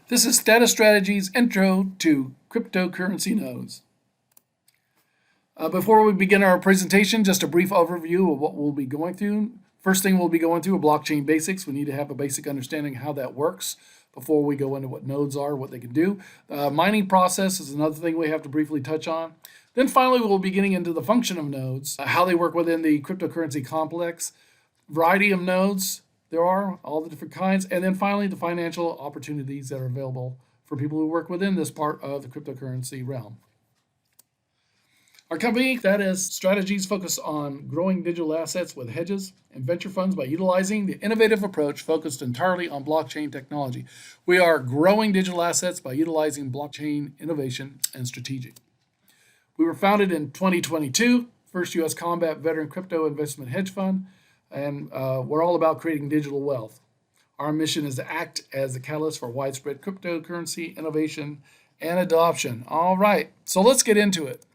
This is Stathis Strategies Intro to Cryptocurrency Nodes. Before we begin our presentation, just a brief overview of what we'll be going through. First thing we'll be going through are blockchain basics. We need to have a basic understanding of how that works before we go into what nodes are, what they can do. The mining process is another thing we have to briefly touch on. Then finally, we'll be getting into the function of nodes, how they work within the cryptocurrency complex, variety of nodes there are, all the different kinds, and then finally the financial opportunities that are available for people who work within this part of the cryptocurrency realm. Our company, Stathis Strategies, focus on growing digital assets with hedges and venture funds by utilizing the innovative approach focused entirely on blockchain technology. We are growing digital assets by utilizing blockchain innovation and strategic. We were founded in 2022, first U.S. combat veteran crypto investment hedge fund, and we're all about creating digital wealth. Our mission is to act as the catalyst for widespread cryptocurrency innovation and adoption. All right, so let's get into it.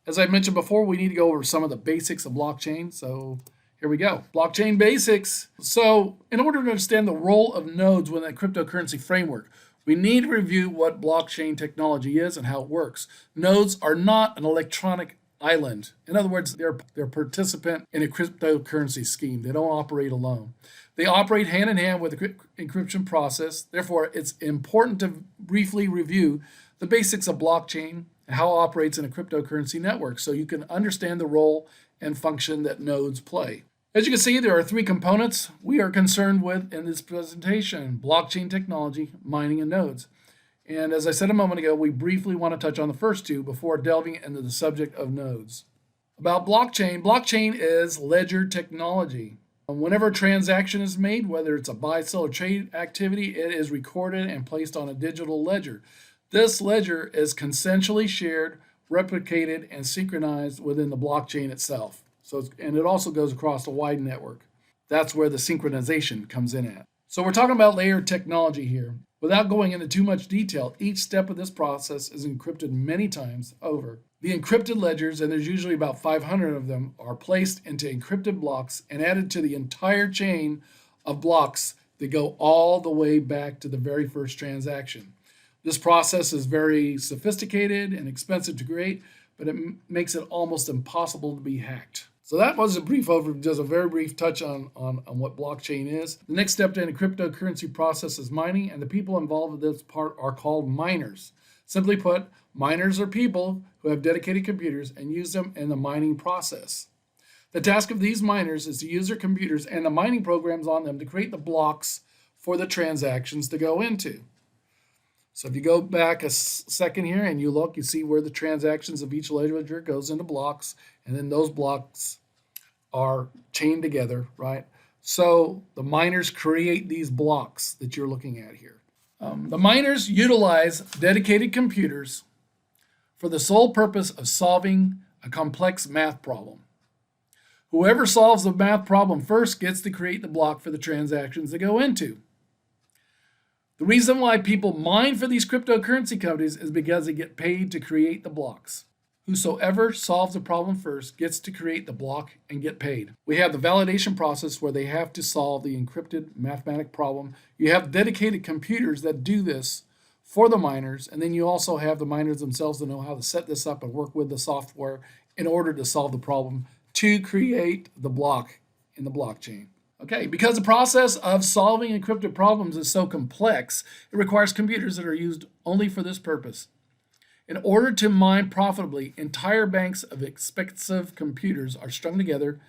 As I mentioned before, we need to go over some of the basics of blockchain. So here we go. Blockchain basics. So in order to understand the role of nodes within a cryptocurrency framework, we need to review what blockchain technology is and how it works. Nodes are not an electronic island. In other words, they're a participant in a cryptocurrency scheme. They don't operate alone. They operate hand in hand with the encryption process. Therefore, it's important to briefly review the basics of blockchain and how it operates in a cryptocurrency network so you can understand the role and function that nodes play. As you can see, there are three components we are concerned with in this presentation: blockchain technology, mining, and nodes. And as I said a moment ago, we briefly want to touch on the first two before delving into the subject of nodes. About blockchain, blockchain is ledger technology. Whenever a transaction is made, whether it's a buy, sell, or trade activity, it is recorded and placed on a digital ledger. This ledger is consensually shared, replicated, and synchronized within the blockchain itself. And it also goes across a wide network. That's where the synchronization comes in at. So we're talking about layer technology here. Without going into too much detail, each step of this process is encrypted many times over. The encrypted ledgers, and there's usually about 500 of them, are placed into encrypted blocks and added to the entire chain of blocks that go all the way back to the very first transaction. This process is very sophisticated and expensive to create, but it makes it almost impossible to be hacked. So that was a brief overview, just a very brief touch on what blockchain is. The next step in the cryptocurrency process is mining, and the people involved in this part are called miners. Simply put, miners are people who have dedicated computers and use them in the mining process. The task of these miners is to use their computers and the mining programs on them to create the blocks for the transactions to go into. So if you go back a second here and you look, you see where the transactions of each ledger goes into blocks, and then those blocks are chained together, right? So the miners create these blocks that you're looking at here. The miners utilize dedicated computers for the sole purpose of solving a complex math problem. Whoever solves the math problem first gets to create the block for the transactions to go into. The reason why people mine for these cryptocurrency companies is because they get paid to create the blocks. Whosoever solves the problem first gets to create the block and get paid. We have the validation process where they have to solve the encrypted mathematic problem. You have dedicated computers that do this for the miners, and then you also have the miners themselves to know how to set this up and work with the software in order to solve the problem to create the block in the blockchain. Okay, because the process of solving encrypted problems is so complex, it requires computers that are used only for this purpose. In order to mine profitably, entire banks of expensive computers are strung together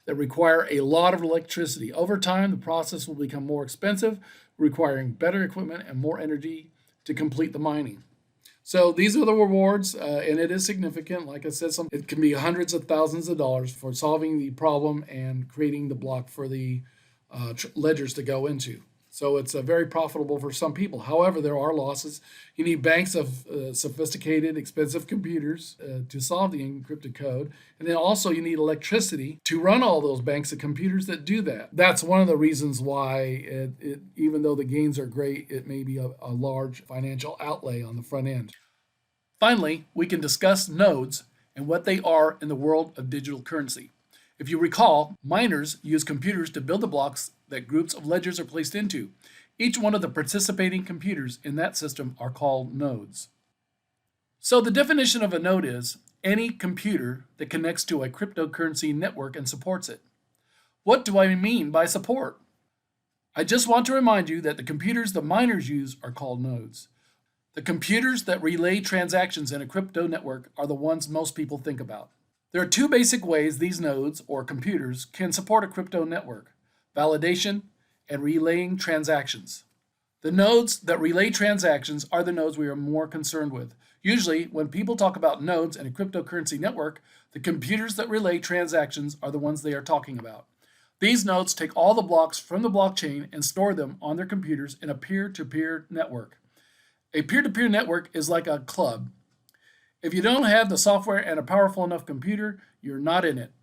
that require a lot of electricity. Over time, the process will become more expensive, requiring better equipment and more energy to complete the mining. So these are the rewards, and it is significant. Like I said, it can be hundreds of thousands of dollars for solving the problem and creating the block for the ledgers to go into. So it's very profitable for some people. However, there are losses. You need banks of sophisticated, expensive computers to solve the encrypted code. And then also you need electricity to run all those banks of computers that do that. That's one of the reasons why, even though the gains are great, it may be a large financial outlay on the front end. Finally, we can discuss nodes and what they are in the world of digital currency. If you recall, miners use computers to build the blocks that groups of ledgers are placed into. Each one of the participating computers in that system are called nodes. So the definition of a node is any computer that connects to a cryptocurrency network and supports it. What do I mean by support? I just want to remind you that the computers the miners use are called nodes. The computers that relay transactions in a crypto network are the ones most people think about. There are two basic ways these nodes, or computers, can support a crypto network: validation and relaying transactions. The nodes that relay transactions are the nodes we are more concerned with. Usually, when people talk about nodes in a cryptocurrency network, the computers that relay transactions are the ones they are talking about. These nodes take all the blocks from the blockchain and store them on their computers in a peer-to-peer network. A peer-to-peer network is like a club. If you don't have the software and a powerful enough computer, you're not in it.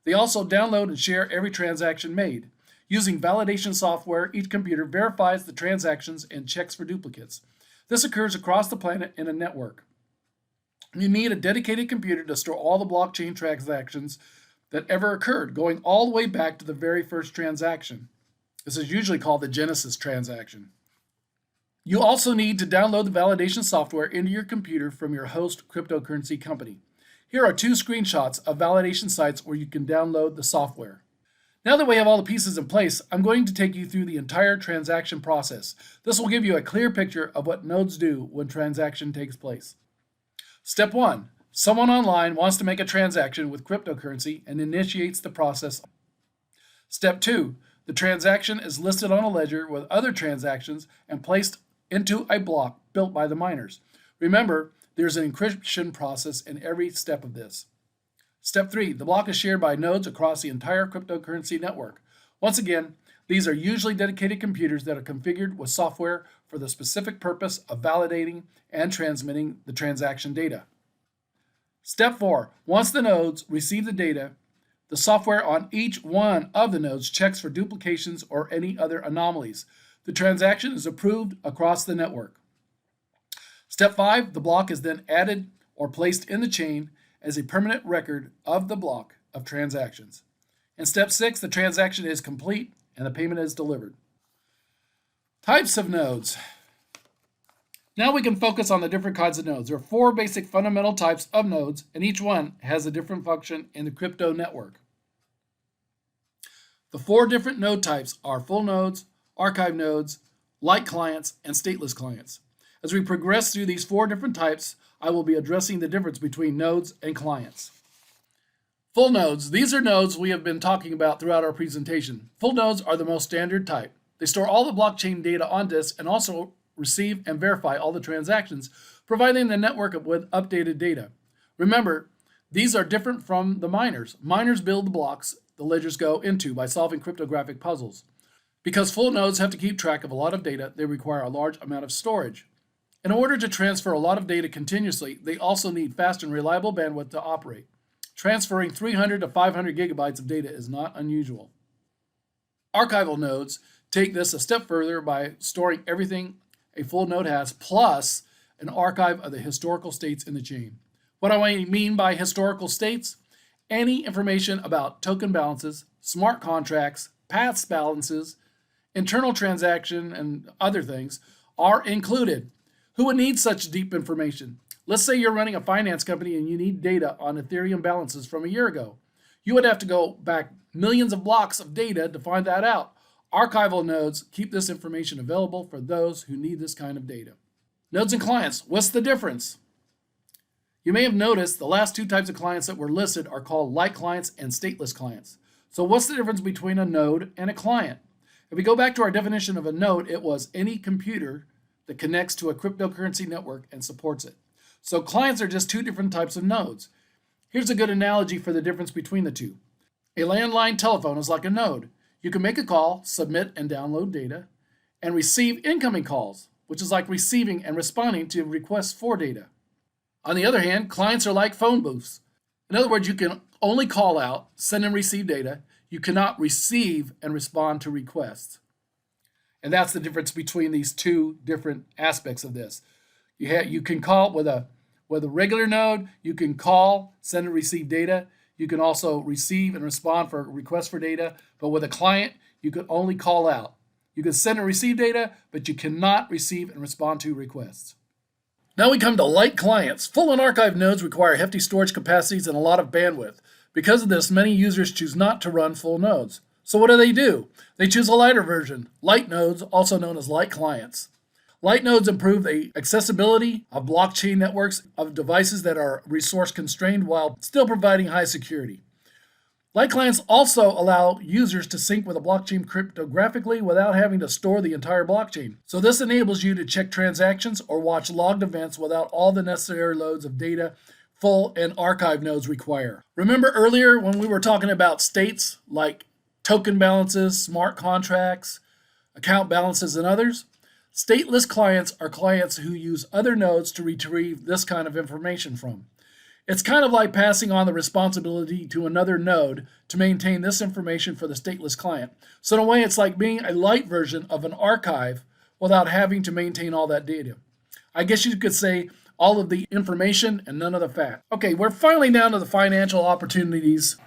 They also download and share every transaction made. Using validation software, each computer verifies the transactions and checks for duplicates. This occurs across the planet in a network. You need a dedicated computer to store all the blockchain transactions that ever occurred, going all the way back to the very first transaction. This is usually called the Genesis transaction. You also need to download the validation software into your computer from your host cryptocurrency company. Here are two screenshots of validation sites where you can download the software. Now that we have all the pieces in place, I'm going to take you through the entire transaction process. This will give you a clear picture of what nodes do when transaction takes place. Step 1. Someone online wants to make a transaction with cryptocurrency and initiates the process. Step 2. The transaction is listed on a ledger with other transactions and placed into a block built by the miners. Remember, there's an encryption process in every step of this. Step 3. The block is shared by nodes across the entire cryptocurrency network. Once again, these are usually dedicated computers that are configured with software for the specific purpose of validating and transmitting the transaction data. Step 4. Once the nodes receive the data, the software on each one of the nodes checks for duplications or any other anomalies. The transaction is approved across the network. Step 5. The block is then added or placed in the chain as a permanent record of the block of transactions. And step 6. The transaction is complete and the payment is delivered. Types of nodes. Now we can focus on the different kinds of nodes. There are 4 basic fundamental types of nodes, and each one has a different function in the crypto network. The 4 different node types are full nodes, archive nodes, light clients, and stateless clients. As we progress through these 4 different types, I will be addressing the difference between nodes and clients. Full nodes. These are nodes we have been talking about throughout our presentation. Full nodes are the most standard type. They store all the blockchain data on disk and also receive and verify all the transactions, providing the network with updated data. Remember, these are different from the miners. Miners build the blocks the ledgers go into by solving cryptographic puzzles. Because full nodes have to keep track of a lot of data, they require a large amount of storage. In order to transfer a lot of data continuously, they also need fast and reliable bandwidth to operate. Transferring 300 to 500 gigabytes of data is not unusual. Archival nodes take this a step further by storing everything a full node has, plus an archive of the historical states in the chain. What do I mean by historical states? Any information about token balances, smart contracts, past balances, internal transaction, and other things are included. Who would need such deep information? Let's say you're running a finance company and you need data on Ethereum balances from a year ago. You would have to go back millions of blocks of data to find that out. Archival nodes keep this information available for those who need this kind of data. Nodes and clients, what's the difference? You may have noticed the last 2 types of clients that were listed are called light clients and stateless clients. So what's the difference between a node and a client? If we go back to our definition of a node, it was any computer that connects to a cryptocurrency network and supports it. So clients are just 2 different types of nodes. Here's a good analogy for the difference between the two. A landline telephone is like a node. You can make a call, submit and download data, and receive incoming calls, which is like receiving and responding to requests for data. On the other hand, clients are like phone booths. In other words, you can only call out, send and receive data. You cannot receive and respond to requests. And that's the difference between these 2 different aspects of this. You can call with a regular node, you can call, send and receive data. You can also receive and respond for requests for data, but with a client, you can only call out. You can send and receive data, but you cannot receive and respond to requests. Now we come to light clients. Full and archive nodes require hefty storage capacities and a lot of bandwidth. Because of this, many users choose not to run full nodes. So what do? They choose a lighter version, light nodes, also known as light clients. Light nodes improve the accessibility of blockchain networks of devices that are resource constrained while still providing high security. Light clients also allow users to sync with a blockchain cryptographically without having to store the entire blockchain. So this enables you to check transactions or watch logged events without all the necessary loads of data full and archive nodes require. Remember earlier when we were talking about states like token balances, smart contracts, account balances, and others? Stateless clients are clients who use other nodes to retrieve this kind of information from. It's kind of like passing on the responsibility to another node to maintain this information for the stateless client. So in a way, it's like being a light version of an archive without having to maintain all that data. I guess you could say all of the information and none of the fact. Okay, we're finally down to the financial opportunities.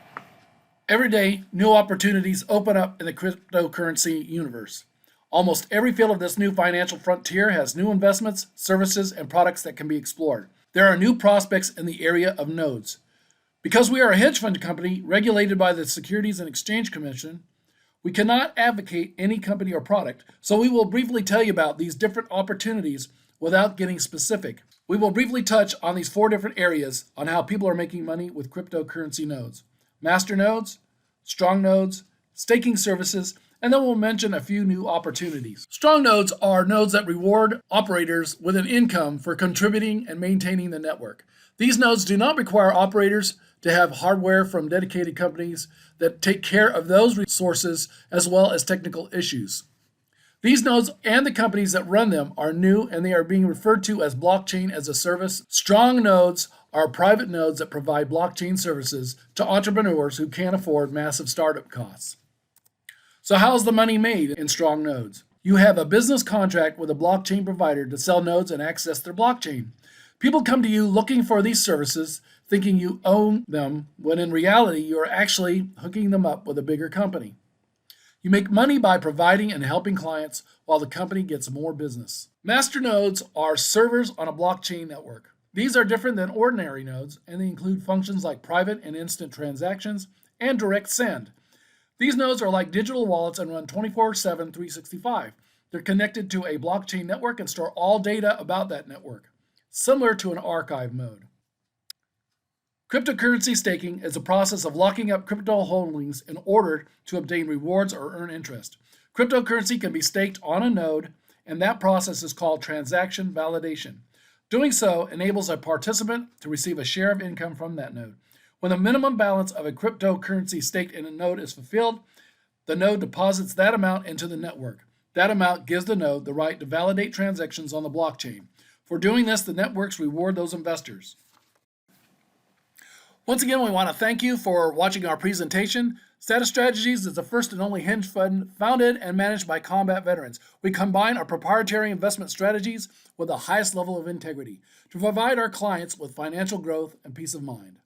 Every day, new opportunities open up in the cryptocurrency universe. Almost every field of this new financial frontier has new investments, services, and products that can be explored. There are new prospects in the area of nodes. Because we are a hedge fund company regulated by the Securities and Exchange Commission, we cannot advocate any company or product, so we will briefly tell you about these different opportunities without getting specific. We will briefly touch on these 4 different areas on how people are making money with cryptocurrency nodes. Master nodes, strong nodes, staking services, and then we'll mention a few new opportunities. Strong nodes are nodes that reward operators with an income for contributing and maintaining the network. These nodes do not require operators to have hardware from dedicated companies that take care of those resources as well as technical issues. These nodes and the companies that run them are new and they are being referred to as blockchain as a service. Strong nodes are private nodes that provide blockchain services to entrepreneurs who can't afford massive startup costs. So how's the money made in strong nodes? You have a business contract with a blockchain provider to sell nodes and access their blockchain. People come to you looking for these services, thinking you own them, when in reality you are actually hooking them up with a bigger company. You make money by providing and helping clients while the company gets more business. Master nodes are servers on a blockchain network. These are different than ordinary nodes, and they include functions like private and instant transactions and direct send. These nodes are like digital wallets and run 24/7, 365. They're connected to a blockchain network and store all data about that network, similar to an archive mode. Cryptocurrency staking is a process of locking up crypto holdings in order to obtain rewards or earn interest. Cryptocurrency can be staked on a node, and that process is called transaction validation. Doing so enables a participant to receive a share of income from that node. When the minimum balance of a cryptocurrency staked in a node is fulfilled, the node deposits that amount into the network. That amount gives the node the right to validate transactions on the blockchain. For doing this, the networks reward those investors. Once again, we want to thank you for watching our presentation. Stathis Strategies is the first and only hedge fund founded and managed by combat veterans. We combine our proprietary investment strategies with the highest level of integrity to provide our clients with financial growth and peace of mind.